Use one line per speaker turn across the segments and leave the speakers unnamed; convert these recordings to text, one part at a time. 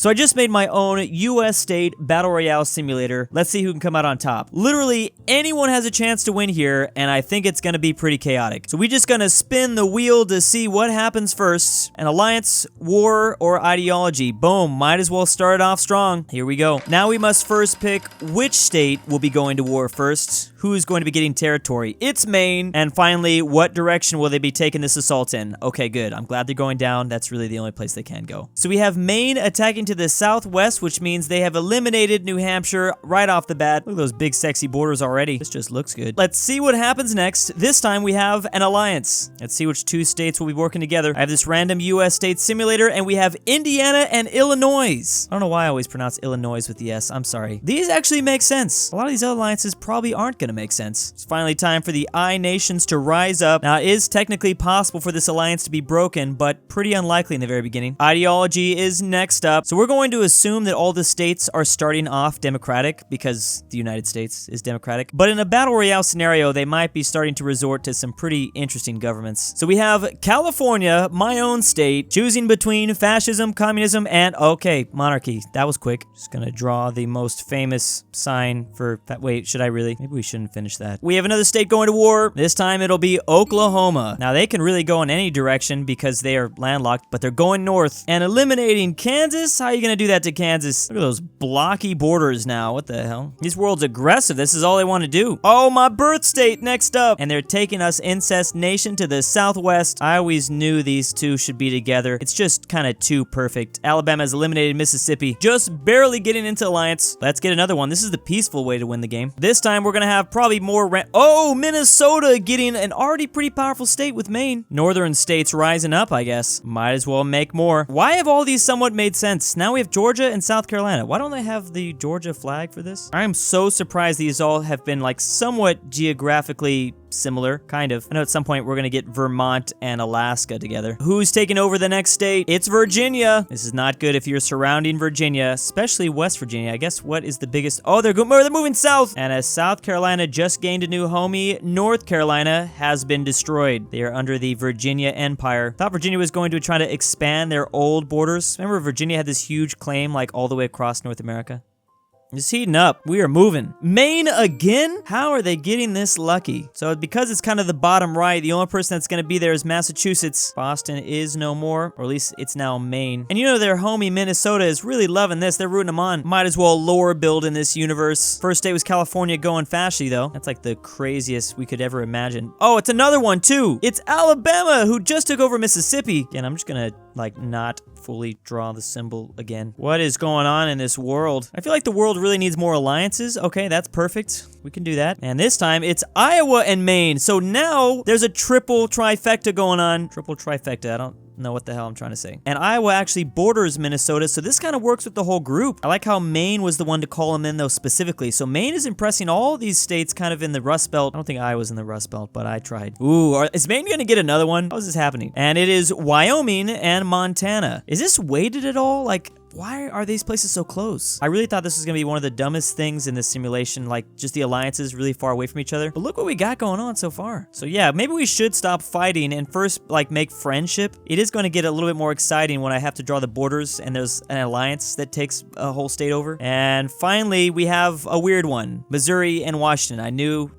So I just made my own US state battle royale simulator. Let's see who can come out on top. Literally anyone has a chance to win here, and I think it's gonna be pretty chaotic. So we're just gonna spin the wheel to see what happens first. An alliance, war, or ideology. Boom, might as well start it off strong. Here we go. Now we must first pick which state will be going to war first. Who's going to be getting territory? It's Maine. And finally, what direction will they be taking this assault in? Okay, good. I'm glad they're going down. That's really the only place they can go. So we have Maine attacking to the southwest, which means they have eliminated New Hampshire right off the bat. Look at those big sexy borders already. This just looks good. Let's see what happens next. This time we have an alliance. Let's see which two states will be working together. I have this random US state simulator, and we have Indiana and Illinois. I don't know why I always pronounce Illinois with the S. I'm sorry. These actually make sense. A lot of these other alliances probably aren't going to make sense. It's finally time for the I nations to rise up. Now, it is technically possible for this alliance to be broken, but pretty unlikely in the very beginning. Ideology is next up. So we're going to assume that all the states are starting off democratic because the United States is democratic. But in a battle royale scenario, they might be starting to resort to some pretty interesting governments. So we have California, my own state, choosing between fascism, communism, and okay, monarchy. That was quick. Just gonna draw the most famous sign for that. Wait, should I really? Maybe we shouldn't finish that. We have another state going to war. This time it'll be Oklahoma. Now they can really go in any direction because they are landlocked, but they're going north and eliminating Kansas. How are you gonna do that to Kansas? Look at those blocky borders now. What the hell? This world's aggressive. This is all they want to do. Oh, my birth state next up. And they're taking us incest nation to the southwest. I always knew these two should be together. It's just kind of too perfect. Alabama has eliminated Mississippi. Just barely getting into alliance. Let's get another one. This is the peaceful way to win the game. This time we're gonna have probably more oh, Minnesota getting an already pretty powerful state with Maine. Northern states rising up, I guess. Might as well make more. Why have all these somewhat made sense? Now we have Georgia and South Carolina. Why don't they have the Georgia flag for this? I am so surprised these all have been like somewhat geographically similar, kind of. I know at some point we're gonna get Vermont and Alaska together. Who's taking over the next state? It's Virginia. This is not good if you're surrounding Virginia, especially West Virginia. I guess what is the biggest? Oh, they're moving south. And as South Carolina just gained a new homie, North Carolina has been destroyed. They are under the Virginia Empire. Thought Virginia was going to try to expand their old borders. Remember Virginia had this huge claim like all the way across North America? It's heating up. We are moving. Maine again? How are they getting this lucky? So because it's kind of the bottom right, the only person that's going to be there is Massachusetts. Boston is no more, or at least it's now Maine. And you know their homie Minnesota is really loving this. They're rooting them on. Might as well lore build in this universe. First state was California going fashy though. That's like the craziest we could ever imagine. Oh, it's another one too. It's Alabama who just took over Mississippi. Again, I'm just gonna like not fully draw the symbol again. What is going on in this world? I feel like the world really needs more alliances. Okay, that's perfect. We can do that. And this time it's Iowa and Maine. So now there's a triple trifecta going on. Triple trifecta. I don't know what the hell I'm trying to say. And Iowa actually borders Minnesota, so this kind of works with the whole group. I like how Maine was the one to call them in though specifically. So Maine is impressing all these states kind of in the Rust Belt. I don't think Iowa's in the Rust Belt, but I tried. Ooh, is Maine gonna get another one? How is this happening? And it is Wyoming and Montana. Is this weighted at all? Like, why are these places so close? I really thought this was gonna be one of the dumbest things in this simulation, like just the alliances really far away from each other. But look what we got going on so far. So yeah, maybe we should stop fighting and first like make friendship. It is gonna get a little bit more exciting when I have to draw the borders and there's an alliance that takes a whole state over. And finally, we have a weird one. Missouri and Washington. I knew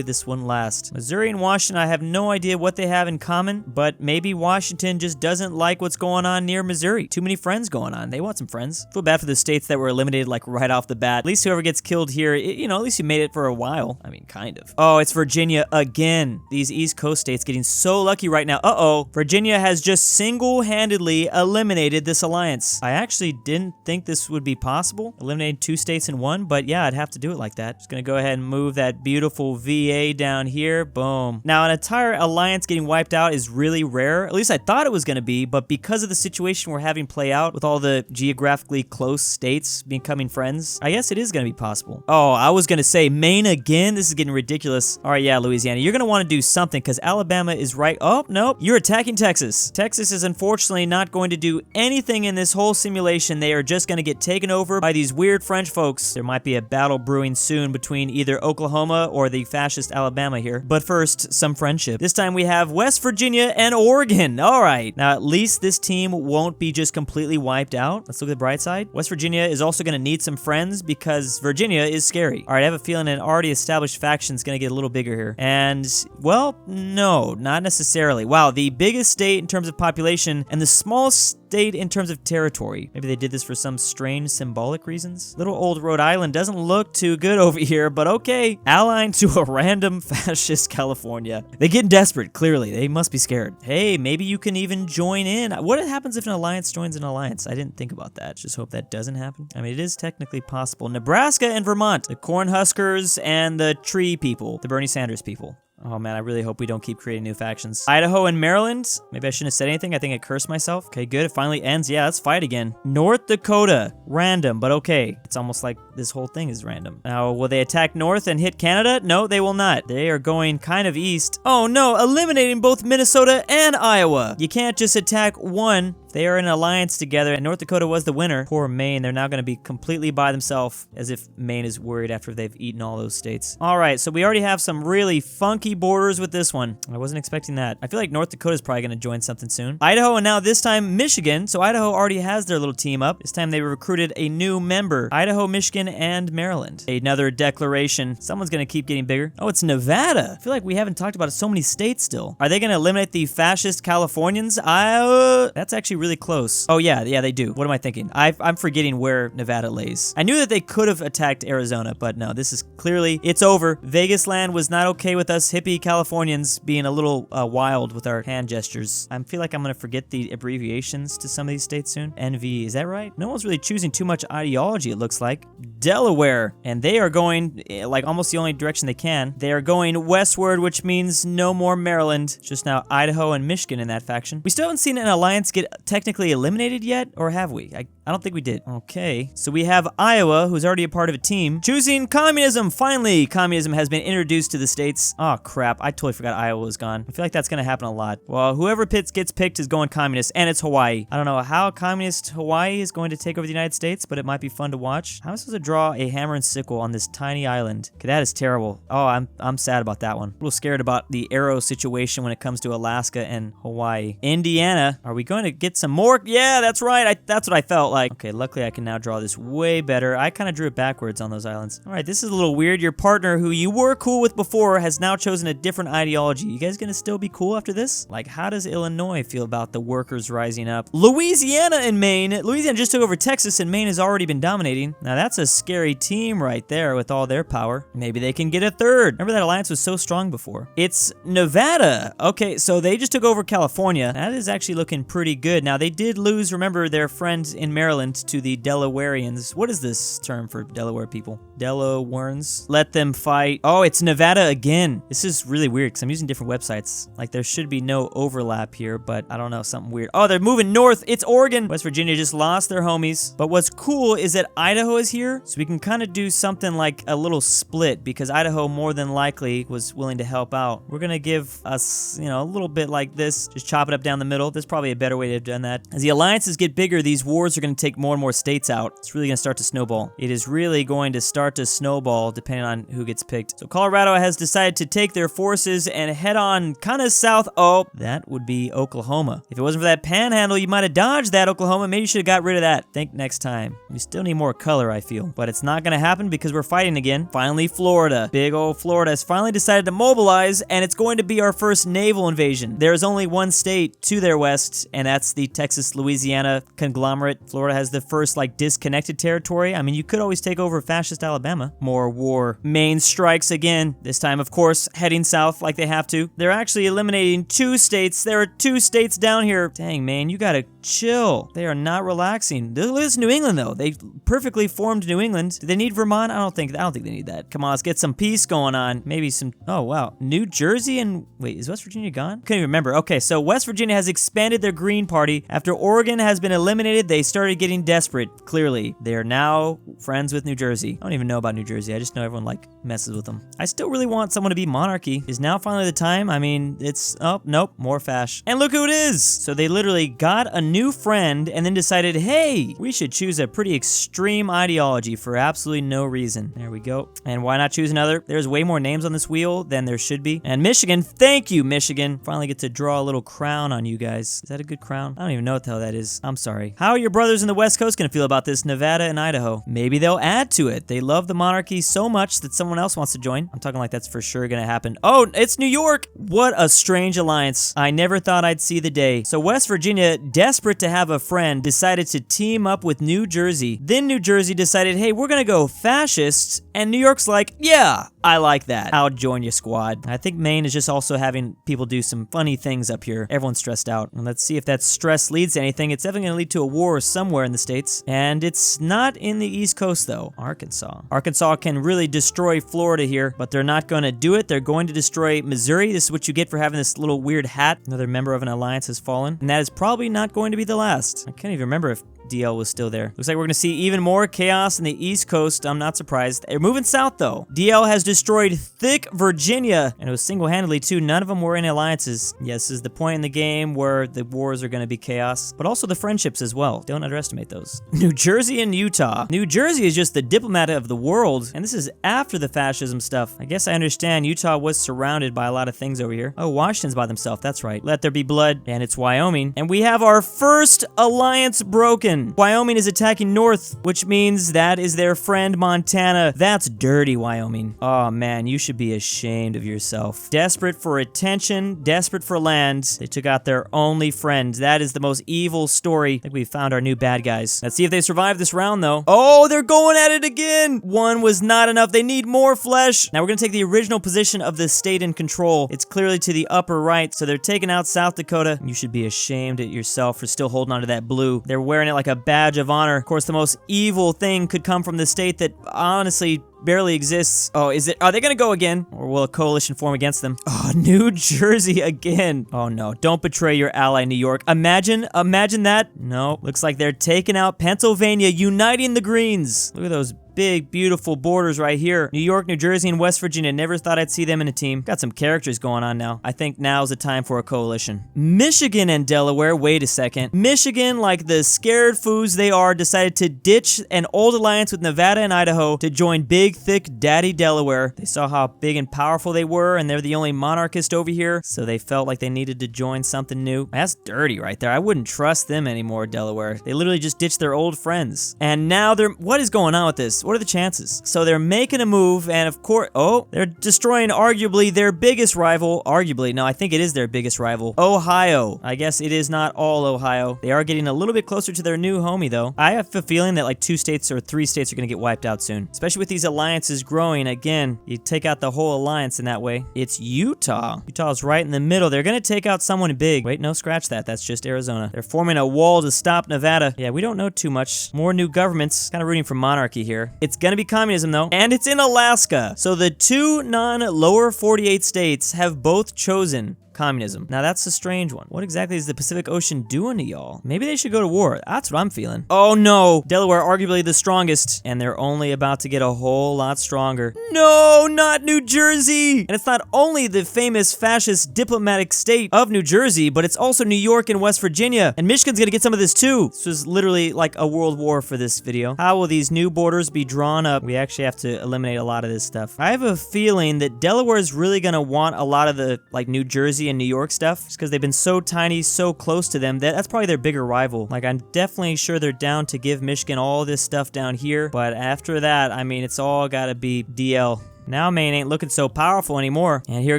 this wouldn't last. Missouri and Washington, I have no idea what they have in common, but maybe Washington just doesn't like what's going on near Missouri. Too many friends going on. They want some friends. Feel bad for the states that were eliminated like right off the bat. At least whoever gets killed here, you know, at least you made it for a while. I mean, kind of. Oh, it's Virginia again. These East Coast states getting so lucky right now. Uh-oh. Virginia has just single-handedly eliminated this alliance. I actually didn't think this would be possible, eliminating two states in one, but yeah, I'd have to do it like that. Just gonna go ahead and move that beautiful VA down here. Boom. Now, an entire alliance getting wiped out is really rare. At least I thought it was going to be, but because of the situation we're having play out with all the geographically close states becoming friends, I guess it is going to be possible. Oh, I was going to say Maine again. This is getting ridiculous. All right, yeah, Louisiana, you're going to want to do something because Alabama is right. Oh, nope. You're attacking Texas. Texas is unfortunately not going to do anything in this whole simulation. They are just going to get taken over by these weird French folks. There might be a battle brewing soon between either Oklahoma or the fascist Alabama here. But first, some friendship. This time we have West Virginia and Oregon. All right. Now, at least this team won't be just completely wiped out. Let's look at the bright side. West Virginia is also going to need some friends because Virginia is scary. All right, I have a feeling an already established faction is going to get a little bigger here. And, well, no, not necessarily. Wow, the biggest state in terms of population and the smallest state in terms of territory. Maybe they did this for some strange symbolic reasons. Little old Rhode Island doesn't look too good over here, but okay. Allying to a random fascist California. They're getting desperate, clearly. They must be scared. Hey, maybe you can even join in. What happens if an alliance joins an alliance? I didn't think about that. Just hope that doesn't happen. I mean, it is technically possible. Nebraska and Vermont. The Cornhuskers and the Tree people. The Bernie Sanders people. Oh man, I really hope we don't keep creating new factions. Idaho and Maryland. Maybe I shouldn't have said anything. I think I cursed myself. Okay, good. It finally ends. Yeah, let's fight again. North Dakota. Random, but okay. It's almost like this whole thing is random. Now, will they attack north and hit Canada? No, they will not. They are going kind of east. Oh no, eliminating both Minnesota and Iowa. You can't just attack one. They are in an alliance together, and North Dakota was the winner. Poor Maine, they're now going to be completely by themselves, as if Maine is worried after they've eaten all those states. All right, so we already have some really funky borders with this one. I wasn't expecting that. I feel like North Dakota is probably going to join something soon. Idaho, and now this time Michigan. So Idaho already has their little team up. This time they recruited a new member. Idaho, Michigan, and Maryland. Another declaration. Someone's going to keep getting bigger. Oh, it's Nevada. I feel like we haven't talked about so many states still. Are they going to eliminate the fascist Californians? That's actually really close. Oh yeah, they do. What am I thinking? I'm forgetting where Nevada lays. I knew that they could have attacked Arizona, but no, this is clearly, it's over. Vegas land was not okay with us hippie Californians being a little wild with our hand gestures. I feel like I'm gonna forget the abbreviations to some of these states soon. NV, is that right? No one's really choosing too much ideology, it looks like. Delaware, and they are going, like, almost the only direction they can. They are going westward, which means no more Maryland. Just now Idaho and Michigan in that faction. We still haven't seen an alliance get technically eliminated yet, or have we? I don't think we did. Okay, so we have Iowa, who's already a part of a team, choosing communism. Finally, communism has been introduced to the states. Oh crap, I totally forgot Iowa was gone. I feel like that's gonna happen a lot. Well, whoever gets picked is going communist, and it's Hawaii. I don't know how communist Hawaii is going to take over the United States, but it might be fun to watch. How am I supposed to draw a hammer and sickle on this tiny island? Okay, that is terrible. Oh, I'm sad about that one. A little scared about the arrow situation when it comes to Alaska and Hawaii. Indiana, are we going to get some more? Yeah, that's right. That's what I felt like. Okay, luckily I can now draw this way better. I kind of drew it backwards on those islands. All right, this is a little weird. Your partner, who you were cool with before, has now chosen a different ideology. You guys gonna still be cool after this? Like, how does Illinois feel about the workers rising up? Louisiana and Maine. Louisiana just took over Texas, and Maine has already been dominating. Now, that's a scary team right there with all their power. Maybe they can get a third. Remember that alliance was so strong before. It's Nevada. Okay, so they just took over California. That is actually looking pretty good. Now, they did lose, remember, their friends in Maryland to the Delawareans. What is this term for Delaware people? Delawareans? Let them fight. Oh, it's Nevada again. This is really weird because I'm using different websites. Like, there should be no overlap here, but I don't know, something weird. Oh, they're moving north. It's Oregon. West Virginia just lost their homies. But what's cool is that Idaho is here, so we can kind of do something like a little split because Idaho more than likely was willing to help out. We're gonna give us, a little bit like this. Just chop it up down the middle. There's probably a better way to have done that. As the alliances get bigger, these wars are gonna take more and more states out. It's really gonna start to snowball. It is really going to start to snowball depending on who gets picked. So Colorado has decided to take their forces and head on kind of south. Oh, that would be Oklahoma. If it wasn't for that panhandle, you might have dodged that, Oklahoma. Maybe you should have got rid of that. Think next time. We still need more color, I feel. But it's not gonna happen because we're fighting again. Finally, Florida. Big old Florida has finally decided to mobilize, and it's going to be our first naval invasion. There's only one state to their west, and that's the Texas-Louisiana conglomerate. Florida has the first, disconnected territory. I mean, you could always take over fascist Alabama. More war. Maine strikes again. This time, of course, heading south like they have to. They're actually eliminating 2 states. There are 2 states down here. Dang, man, you gotta chill. They are not relaxing. This is New England, though. They perfectly formed New England. Do they need Vermont? I don't think they need that. Come on, let's get some peace going on. Maybe some, oh, wow. New Jersey and, wait, is West Virginia gone? Couldn't even remember. Okay, so West Virginia has expanded their Green Party. After Oregon has been eliminated, they started getting desperate, clearly. They are now friends with New Jersey. I don't even know about New Jersey. I just know everyone, messes with them. I still really want someone to be monarchy. Is now finally the time? I mean, it's, oh, nope, more fash. And look who it is! So they literally got a new new friend and then decided, hey, we should choose a pretty extreme ideology for absolutely no reason. There we go. And why not choose another? There's way more names on this wheel than there should be. And Michigan, thank you, Michigan. Finally get to draw a little crown on you guys. Is that a good crown? I don't even know what the hell that is. I'm sorry. How are your brothers in the West Coast gonna feel about this, Nevada and Idaho? Maybe they'll add to it. They love the monarchy so much that someone else wants to join. I'm talking like that's for sure gonna happen. Oh, it's New York! What a strange alliance. I never thought I'd see the day. So West Virginia, desperate to have a friend, decided to team up with New Jersey. Then New Jersey decided, hey, we're gonna go fascist, and New York's like, yeah, I like that. I'll join your squad. I think Maine is just also having people do some funny things up here. Everyone's stressed out. And let's see if that stress leads to anything. It's definitely gonna lead to a war somewhere in the States. And it's not in the East Coast though. Arkansas. Arkansas can really destroy Florida here, but they're not gonna do it. They're going to destroy Missouri. This is what you get for having this little weird hat. Another member of an alliance has fallen. And that is probably not going to be the last. I can't even remember if DL was still there. Looks like we're gonna see even more chaos in the East Coast. I'm not surprised. They're moving south though. DL has destroyed thick Virginia, and it was single-handedly too. None of them were in alliances. Yes, this is the point in the game where the wars are gonna be chaos, but also the friendships as well. Don't underestimate those. New Jersey and Utah. New Jersey is just the diplomat of the world, and this is after the fascism stuff. I guess I understand Utah was surrounded by a lot of things over here. Oh, Washington's by themselves. That's right. Let there be blood, and it's Wyoming. And we have our first alliance broken. Wyoming is attacking north, which means that is their friend Montana. That's dirty, Wyoming. Oh man, you should be ashamed of yourself. Desperate for attention, desperate for land, they took out their only friend. That is the most evil story. I think we found our new bad guys. Let's see if they survive this round though. Oh, they're going at it again. One was not enough. They need more flesh. Now we're gonna take the original position of the state in control. It's clearly to the upper right, so they're taking out South Dakota. You should be ashamed at yourself for still holding on to that blue. They're wearing it like a badge of honor. Of course, the most evil thing could come from the state that honestly barely exists. Oh, are they gonna go again? Or will a coalition form against them? Oh, New Jersey again. Oh no, don't betray your ally, New York. Imagine that. No, looks like they're taking out Pennsylvania, uniting the Greens. Look at those big, beautiful borders right here. New York, New Jersey, and West Virginia. Never thought I'd see them in a team. Got some characters going on now. I think now's the time for a coalition. Michigan and Delaware, wait a second. Michigan, like the scared foos they are, decided to ditch an old alliance with Nevada and Idaho to join big, thick daddy Delaware. They saw how big and powerful they were, and they're the only monarchist over here, so they felt like they needed to join something new. That's dirty right there. I wouldn't trust them anymore, Delaware. They literally just ditched their old friends. And now what is going on with this? What are the chances? So they're making a move, and of course, oh, they're destroying arguably their biggest rival. Arguably, no, I think it is their biggest rival. Ohio. I guess it is not all Ohio. They are getting a little bit closer to their new homie, though. I have a feeling that like 2 states or 3 states are gonna get wiped out soon. Especially with these alliances growing. Again, you take out the whole alliance in that way. It's Utah. Utah's right in the middle. They're gonna take out someone big. Wait, no, scratch that. That's just Arizona. They're forming a wall to stop Nevada. Yeah, we don't know too much. More new governments. Kind of rooting for monarchy here. It's gonna be communism though, and it's in Alaska. So the 2 non-lower 48 states have both chosen communism. Now that's a strange one. What exactly is the Pacific Ocean doing to y'all? Maybe they should go to war. That's what I'm feeling. Oh no! Delaware, arguably the strongest, and they're only about to get a whole lot stronger. No, not New Jersey! And it's not only the famous fascist diplomatic state of New Jersey, but it's also New York and West Virginia. And Michigan's gonna get some of this too. This was literally like a world war for this video. How will these new borders be drawn up? We actually have to eliminate a lot of this stuff. I have a feeling that Delaware is really gonna want a lot of the like New Jersey and New York stuff, just because they've been so tiny, so close to them. That's probably their bigger rival. Like, I'm definitely sure they're down to give Michigan all this stuff down here, but after that, I mean, it's all gotta be DL. Now Maine ain't looking so powerful anymore. And here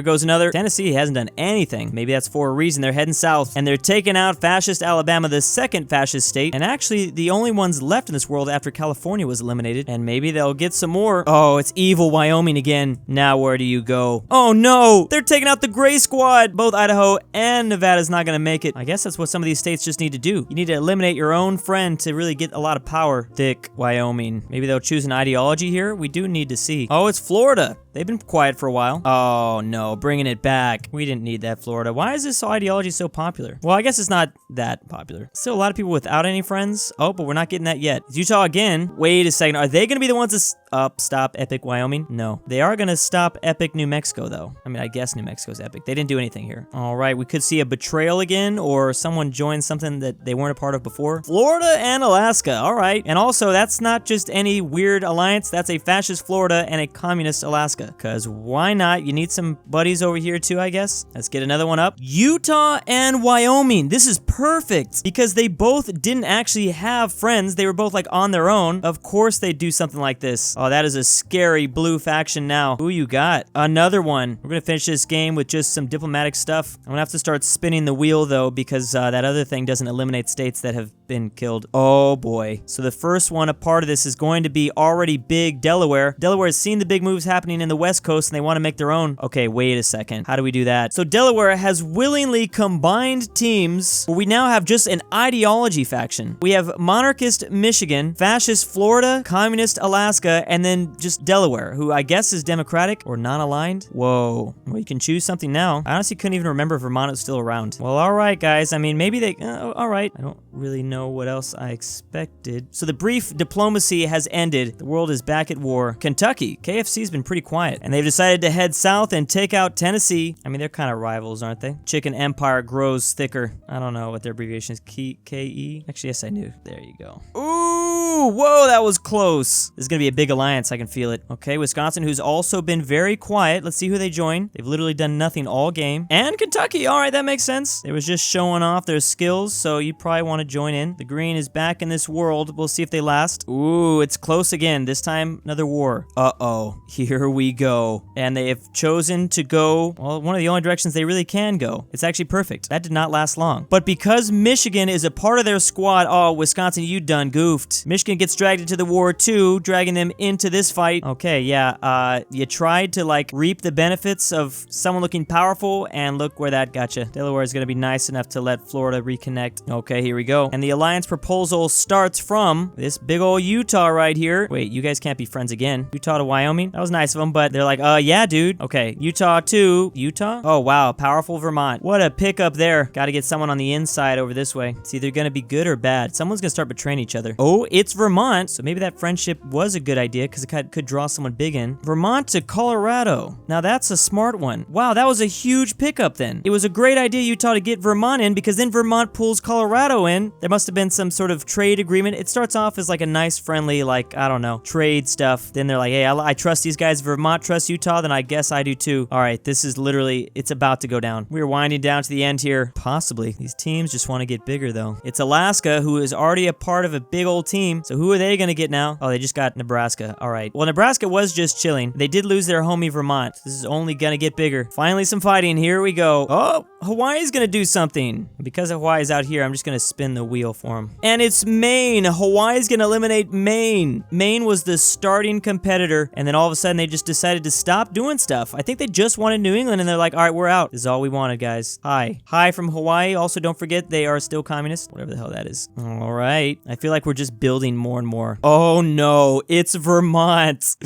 goes another. Tennessee hasn't done anything. Maybe that's for a reason. They're heading south. And they're taking out fascist Alabama, the second fascist state. And actually, the only ones left in this world after California was eliminated. And maybe they'll get some more. Oh, it's evil Wyoming again. Now where do you go? Oh no! They're taking out the Gray Squad! Both Idaho and Nevada's not gonna make it. I guess that's what some of these states just need to do. You need to eliminate your own friend to really get a lot of power. Thick Wyoming. Maybe they'll choose an ideology here? We do need to see. Oh, it's Florida. They've been quiet for a while. Oh, no. Bringing it back. We didn't need that, Florida. Why is this ideology so popular? Well, I guess it's not that popular. Still a lot of people without any friends. Oh, but we're not getting that yet. It's Utah again. Wait a second. Are they going to be the ones to stop Epic Wyoming? No. They are going to stop Epic New Mexico, though. I mean, I guess New Mexico's Epic. They didn't do anything here. All right. We could see a betrayal again, or someone joined something that they weren't a part of before. Florida and Alaska. All right. And also, that's not just any weird alliance. That's a fascist Florida and a communist Alaska. Because why not? You need some buddies over here too, I guess. Let's get another one up. Utah and Wyoming. This is perfect because they both didn't actually have friends. They were both like on their own. Of course they'd do something like this. Oh, that is a scary blue faction now. Who you got? Another one. We're gonna finish this game with just some diplomatic stuff. I'm gonna have to start spinning the wheel though because that other thing doesn't eliminate states that have been killed. Oh boy. So the first one, a part of this is going to be already big Delaware. Delaware has seen the big moves happening in the West Coast and they want to make their own. Okay, wait a second. How do we do that? So Delaware has willingly combined teams where we now have just an ideology faction. We have monarchist Michigan, fascist Florida, communist Alaska, and then just Delaware, who I guess is Democratic or non-aligned. Whoa. Well, you can choose something now. I honestly couldn't even remember if Vermont was still around. Well, all right, guys. I mean, maybe they... all right. I don't really know what else I expected. So the brief diplomacy has ended. The world is back at war. Kentucky. KFC's been pretty quiet. And they've decided to head south and take out Tennessee. I mean, they're kind of rivals, aren't they? Chicken Empire grows thicker. I don't know what their abbreviation is. KE? Actually, yes, I knew. There you go. Ooh, whoa, that was close. This is going to be a big alliance. I can feel it. Okay, Wisconsin, who's also been very quiet. Let's see who they join. They've literally done nothing all game. And Kentucky. All right, that makes sense. They was just showing off their skills, so you probably want to join in. The green is back in this world. We'll see if they last. Ooh, it's close again. This time, another war. Uh-oh. Here we go. And they have chosen to go, well, one of the only directions they really can go. It's actually perfect. That did not last long. But because Michigan is a part of their squad, oh, Wisconsin, you done goofed. Michigan gets dragged into the war too, dragging them into this fight. Okay, yeah, you tried to like reap the benefits of someone looking powerful, and look where that got you. Delaware is going to be nice enough to let Florida reconnect. Okay, here we go. And the alliance proposal starts from this big old Utah right here. Wait, you guys can't be friends again. Utah to Wyoming? That was nice of them, but they're like, yeah, dude. Okay, Utah to Utah? Oh, wow, powerful Vermont. What a pickup there. Got to get someone on the inside over this way. It's either going to be good or bad. Someone's going to start betraying each other. Oh, it's Vermont. So maybe that friendship was a good idea because it could draw someone big in. Vermont to Colorado. Now that's a smart one. Wow, that was a huge pickup then. It was a great idea, Utah, to get Vermont in because then Vermont pulls Colorado in. There must have been some sort of trade agreement. It starts off as like a nice, friendly, like, I don't know, trade stuff. Then they're like, hey, I trust these guys. Vermont trusts Utah, then I guess I do too. All right, this is literally, it's about to go down. We're winding down to the end here. Possibly. These teams just want to get bigger though. It's Alaska, who is already a part of a big old team. So who are they going to get now? Oh, they just got Nebraska. All right. Well, Nebraska was just chilling. They did lose their homie Vermont. This is only going to get bigger. Finally, some fighting. Here we go. Oh, Hawaii's going to do something. Because Hawaii's out here, I'm just going to spin the wheel for them. And it's Maine. Hawaii's going to eliminate Maine. Maine was the starting competitor. And then all of a sudden, they just decided to stop doing stuff. I think they just wanted New England, and they're like, all right, we're out. This is all we wanted, guys. Hi. Hi from Hawaii. Also, don't forget, they are still communist. Whatever the hell that is. All right. I feel like we're just building more and more. Oh, no. It's Vermont.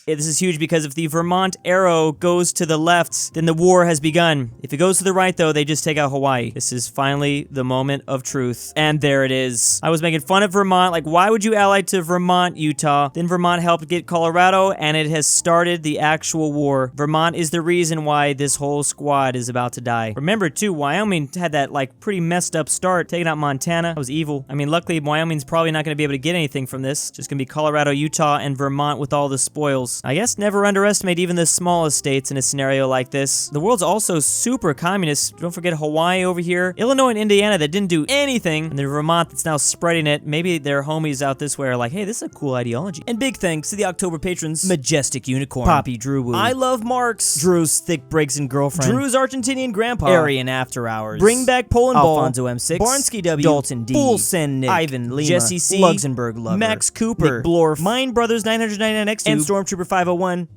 This is huge because if the Vermont arrow goes to the left, then the war has begun. If it goes to the right, though, they just take out Hawaii. This is finally the moment of truth. And there it is. I was making fun of Vermont. Like, why would you ally to Vermont, Utah? Then Vermont helped get Colorado, and it has started the actual war. Vermont is the reason why this whole squad is about to die. Remember, too, Wyoming had that, like, pretty messed up start, taking out Montana. That was evil. I mean, luckily, Wyoming's probably not going to be able to get anything from this. It's just going to be Colorado, Utah, and Vermont with all the spoils. I guess never underestimate even the smallest states in a scenario like this. The world's also super communist. Don't forget Hawaii over here. Illinois and Indiana that didn't do anything. And then Vermont that's now spreading it. Maybe their homies out this way are like, hey, this is a cool ideology. And big thanks to the October patrons. Majestic Unicorn. Poppy DruuuWu. I Love Marks. Drew's Thick Breaks and Girlfriend. Drew's Argentinian Grandpa. Aryan After Hours. Bring Back Poland Ball. Alfonso M6. Barnsky W. Dalton D. Bull Send Nick. Ivan Lima. Jesse C. Luxembourg Lover. Max Cooper. Nick Blorf. Mine Brothers 999X2. And Stormtrooper 501.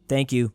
Thank you.